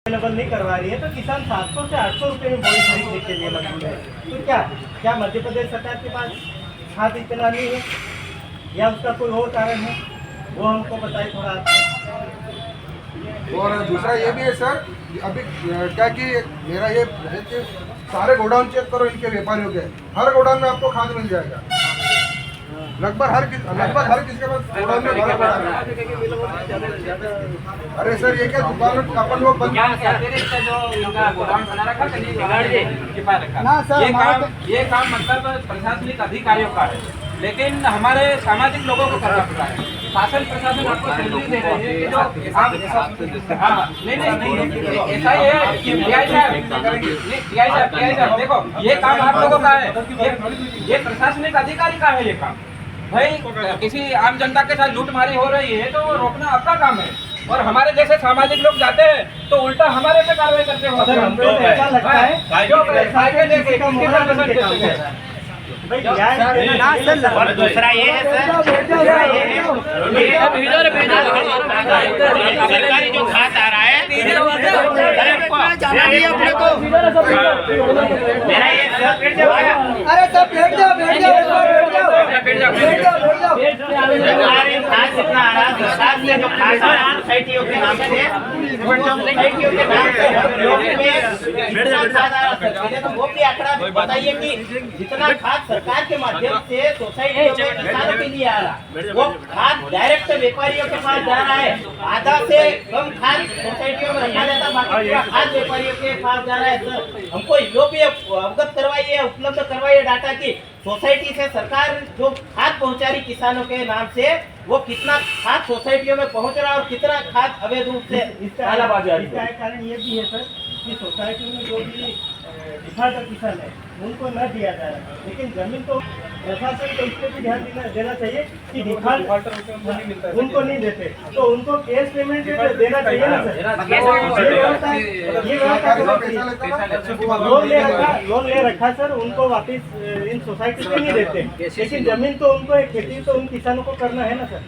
Available नहीं करवा रही है तो किसान 700 से 800 रुपये में बोरी खरीदने के लिए मजबूर है। तो क्या मध्य प्रदेश सरकार के पास खाद इतना नहीं है या उसका कोई और कारण है, वो हमको बताए थोड़ा। और दूसरा ये भी है सर, अभी क्या कि मेरा ये है कि सारे गोडाउन चेक करो इनके व्यापारियों के, हर गोडाउन में आपको खाद मिल जाएगा। लगभग हर किसी के पास गोडाउन में भरा पड़ा है। अरे सर ये क्या दुकान अपन लोग बंद ये काम मतलब प्रशासनिक अधिकारियों का है, लेकिन हमारे सामाजिक लोगों को करना पड़ता है। शासन प्रशासन आपको सैलरी दे रहे हैं कि जो नहीं ऐसा ही है कि पीआई साहब देखो ये काम आप लोगों का है, ये प्रशासनिक अधिकारी का है ये काम। भाई किसी आम जनता के साथ लूटमारी हो रही है तो रोकना आपका काम है, और हमारे जैसे सामाजिक लोग जाते हैं तो उल्टा हमारे पे कार्रवाई करते हैं। हमको ऐसा लगता है और दूसरा ये है सर, सरकारी जो खाद आ रहा है मेरा ये अरे सब बैठ जाओ खाद जितना आ रहा है से जो खाद आ रहा है सोसाइटियों के नाम से, सोसाइटियों के नाम से तो वो भी आंकड़ा बताइए कि जितना खाद सरकार के माध्यम से सोसाइटियों में किसानों के लिए आ रहा, वो खाद डायरेक्ट व्यापारियों के पास जा रहा है। आधा से कम खाद सोसाइटियों में रखा जाता, बाकी पूरा खाद व्यापारियों के पास जा रहा है। सर हमको यो भी अवगत करवाइए, उपलब्ध करवाइए डाटा की सोसाइटी से सरकार जो खाद पहुंचा रही किसानों के नाम से, वो कितना खाद सोसाइटियों में पहुंच रहा है और कितना खाद अवैध रूप से कालाबाजारी। इसका कारण ये भी है सर कि सोसाइटी में जो भी डिफाल्टर किसान है उनको न दिया जा रहा है, लेकिन जमीन तो प्रशासन को इस पर भी ध्यान देना चाहिए कि डिफाल्टर उनको नहीं देते तो उनको कैश पेमेंट देना चाहिए ना सर। लोन ले रखा सर, उनको वापस इन सोसाइटी से नहीं देते, लेकिन जमीन तो उनको खेती तो उन किसानों को करना है ना सर।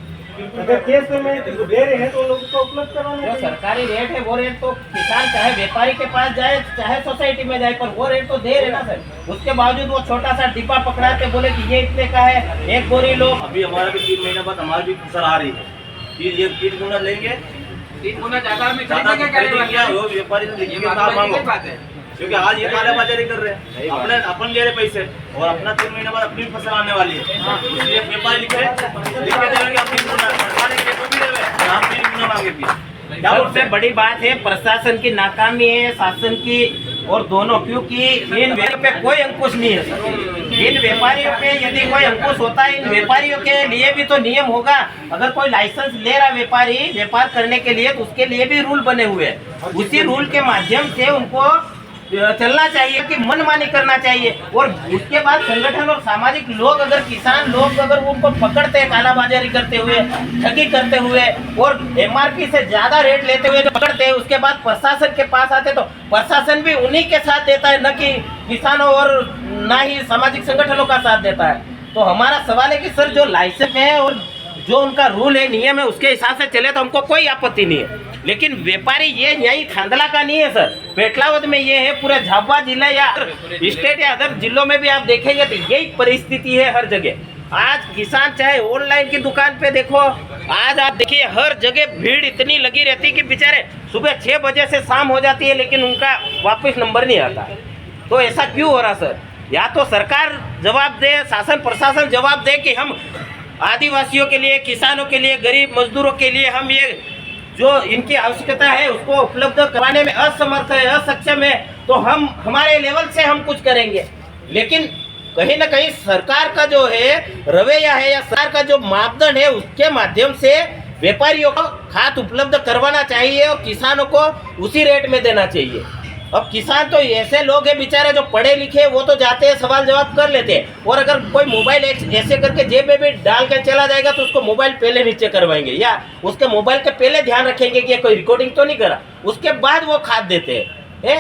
अगर केस पेमेंट दे रहे हैं तो लोगों को उपलब्ध करवाना है। सरकारी रेट है वो रेट तो किसान चाहे व्यापारी के पास जाए चाहे सोसाइटी में जाए, पर वो रेट तो दे रहे ना सर। उसके बावजूद वो छोटा सा डिब्बा पकड़ाते बोले कि ये इतने का है, एक बोरी लो। अभी हमारा भी 3 महीने बाद हमारी भी फसल आ रही है, ये 3 गुना लेंगे, 3 गुना ज्यादा में व्यापारी मांगो, क्योंकि आज ये कालाबाजारी कर रहे हैं, अपन ले रहे पैसे और अपना 3 महीने बाद अपनी फसल आने वाली है, इसलिए व्यापारी लिख के देंगे आप 3 गुना, सरकार के भी देवे हम 3 गुना मांगे भी। सबसे बड़ी बात है प्रशासन की नाकामी है, शासन की, और दोनों, क्योंकि इन व्यापारियों पे कोई अंकुश नहीं है। इन व्यापारियों पे यदि कोई अंकुश होता है, इन व्यापारियों के लिए भी तो नियम होगा। अगर कोई लाइसेंस ले रहा व्यापारी व्यापार करने के लिए तो उसके लिए भी रूल बने हुए हैं, उसी रूल के माध्यम से उनको चलना चाहिए कि मनमानी करना चाहिए। और उसके बाद संगठन और सामाजिक लोग, अगर किसान लोग अगर उनको पकड़ते हैं कालाबाजारी करते हुए, ठगी करते हुए और एमआरपी से ज्यादा रेट लेते हुए जो पकड़ते हैं, उसके बाद प्रशासन के पास आते तो प्रशासन भी उन्हीं के साथ देता है, न कि किसानों और न ही सामाजिक संगठनों का साथ देता है। तो हमारा सवाल है कि सर जो लाइसेंस है और जो उनका रूल है, नियम है, उसके हिसाब से चले तो हमको कोई आपत्ति नहीं है, लेकिन व्यापारी ये यही खांदला का नहीं है सर, पेटलावद में ये है, पूरे झाबुआ जिला या स्टेट या अदर जिलों में भी आप देखेंगे तो यही परिस्थिति है हर जगह। आज किसान चाहे ऑनलाइन की दुकान पे देखो, आज आप देखिए हर जगह भीड़ इतनी लगी रहती है कि बेचारे सुबह 6 बजे से शाम हो जाती है लेकिन उनका वापस नंबर नहीं आता। तो ऐसा क्यों हो रहा सर? या तो सरकार जवाब दे, शासन प्रशासन जवाब दे कि हम आदिवासियों के लिए, किसानों के लिए, गरीब मजदूरों के लिए हम ये जो इनकी आवश्यकता है उसको उपलब्ध कराने में असमर्थ है, असक्षम है, तो हम हमारे लेवल से हम कुछ करेंगे। लेकिन कहीं ना कहीं सरकार का जो है रवैया है या सरकार का जो मापदंड है उसके माध्यम से व्यापारियों को खाद उपलब्ध करवाना चाहिए और किसानों को उसी रेट में देना चाहिए। अब किसान तो ऐसे लोग हैं बेचारे जो पढ़े लिखे, वो तो जाते हैं सवाल जवाब कर लेते हैं, और अगर कोई मोबाइल ऐसे करके जेब में भी डाल के चला जाएगा तो उसको मोबाइल पहले नीचे करवाएंगे या उसके मोबाइल के पहले ध्यान रखेंगे कि कोई रिकॉर्डिंग तो नहीं करा, उसके बाद वो खाद देते हैं।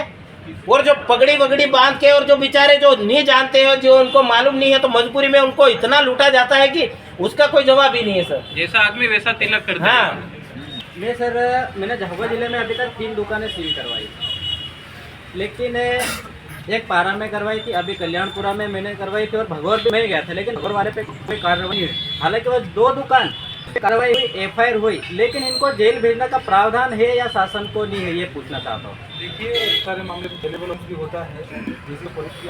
और जो पगड़ी वगड़ी बांध के और जो बेचारे जो नहीं जानते हैं, जो उनको मालूम नहीं है, तो मजबूरी में उनको इतना लूटा जाता है कि उसका कोई जवाब ही नहीं है सर। जैसा आदमी वैसा तिलक करता है। हाँ। मैंने झाबुआ जिले में अभी तक 3 दुकानें सील करवाई, लेकिन एक पारा में करवाई थी, अभी कल्याणपुरा में मैंने करवाई थी और भगौर भी मैं गया था, लेकिन भगौर वाले पे कोई कार्रवाई नहीं हुई। हालांकि वो 2 दुकान कार्रवाई हुई, FIR हुई, लेकिन इनको जेल भेजने का प्रावधान है या शासन को नहीं है, ये पूछना चाहता हूँ। देखिए, सारे मामले अवेलेबल भी होता है, जैसे पुलिस की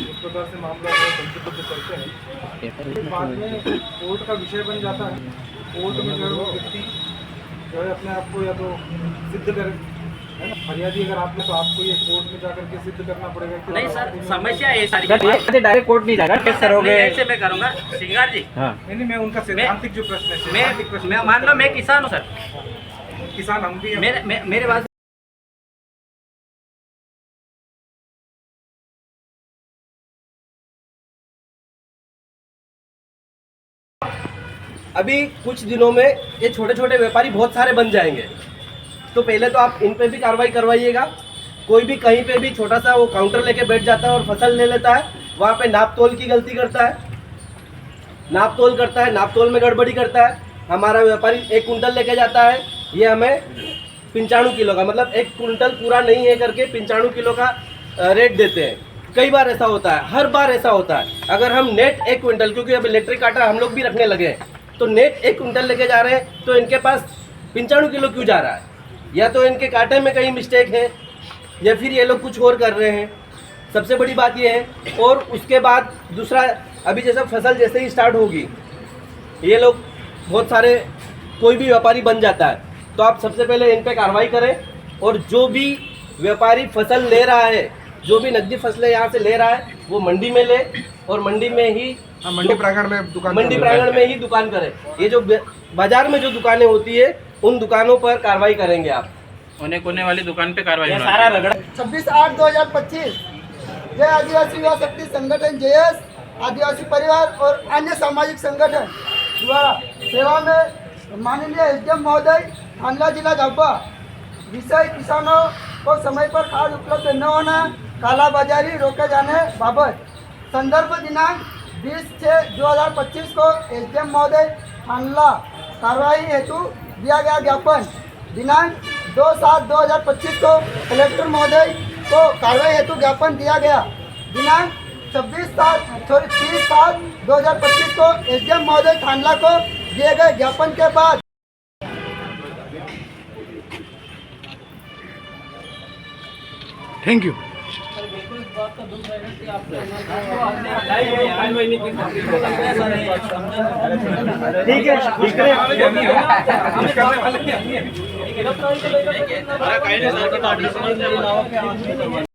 इस प्रकार से मामला पंचबद्ध करते हैं, बाद में कोर्ट का विषय बन जाता है। कोर्ट में जो है वो व्यक्ति जो है अपने आप को या तो सिद्ध करे, है ना, फरियादी अगर आपने तो आपको ये कोर्ट में जाकर के सिद्ध करना पड़ेगा कि नहीं सर, समस्या है सारी। डायरेक्ट कोर्ट नहीं जाएगा, कैसे करोगे? ऐसे मैं करूँगा सिंगार जी। नहीं, मैं उनका सिद्धांतिक जो प्रश्न है, सिद्धांतिक प्रश्न, मैं मान लो मैं किसान हूँ सर, किसान हम भी हैं। मेरे पास अभी कुछ दिनों में ये छोटे छोटे व्यापारी बहुत सारे बन जाएंगे, तो पहले तो आप इन पे भी कार्रवाई करवाइएगा। कोई भी कहीं पे भी छोटा सा वो काउंटर लेके बैठ जाता है और फसल ले लेता है, वहाँ पे नाप तोल की गलती करता है, नाप तोल में गड़बड़ी करता है। हमारा व्यापारी 1 कुंटल लेके जाता है, ये हमें 95 किलो का, मतलब 1 कुंटल पूरा नहीं है करके 95 किलो का रेट देते हैं। कई बार ऐसा होता है, हर बार ऐसा होता है। अगर हम नेट 1 कुंटल, क्योंकि अब इलेक्ट्रिक आटा हम लोग भी रखने लगे हैं, तो नेट 1 कुंटल लेके जा रहे हैं, तो इनके पास 95 किलो क्यों जा रहा है? या तो इनके कांटे में कहीं मिस्टेक है, या फिर ये लोग कुछ और कर रहे हैं। सबसे बड़ी बात ये है। और उसके बाद दूसरा, अभी जैसे फसल जैसे ही स्टार्ट होगी, ये लोग बहुत सारे, कोई भी व्यापारी बन जाता है, तो आप सबसे पहले इन पे कार्रवाई करें। और जो भी व्यापारी फसल ले रहा है, जो भी नकदी फसलें यहाँ से ले रहा है, वो मंडी में ले, और मंडी में ही मंडी प्रांगण में दुकान करें। ये जो बाजार में जो दुकानें होती है, उन दुकानों पर कार्रवाई करेंगे आप। होने कोने वाली दुकान पे कार्रवाई ये सारा रगड़ा 26/8/2025 जय आदिवासी युवा शक्ति संगठन JS आदिवासी परिवार और अन्य सामाजिक संगठन द्वारा सेवा में माननीय SDM महोदय थानला जिला झाबुआ, विषय किसानों को समय पर खाद उपलब्ध न होना, कालाबाजारी रोके जाने बाबत। संदर्भ दिनांक 20/6/2025 को SDM महोदय थानला कार्रवाई हेतु दिया गया ज्ञापन। दिनांक 2/7/2025 को कलेक्टर महोदय को कार्रवाई हेतु ज्ञापन दिया गया। दिनांक 30/7/2025 को SDM महोदय थानला को दिए गए ज्ञापन के बाद थैंक यू। ठीक है, अरे काही नाही सर, की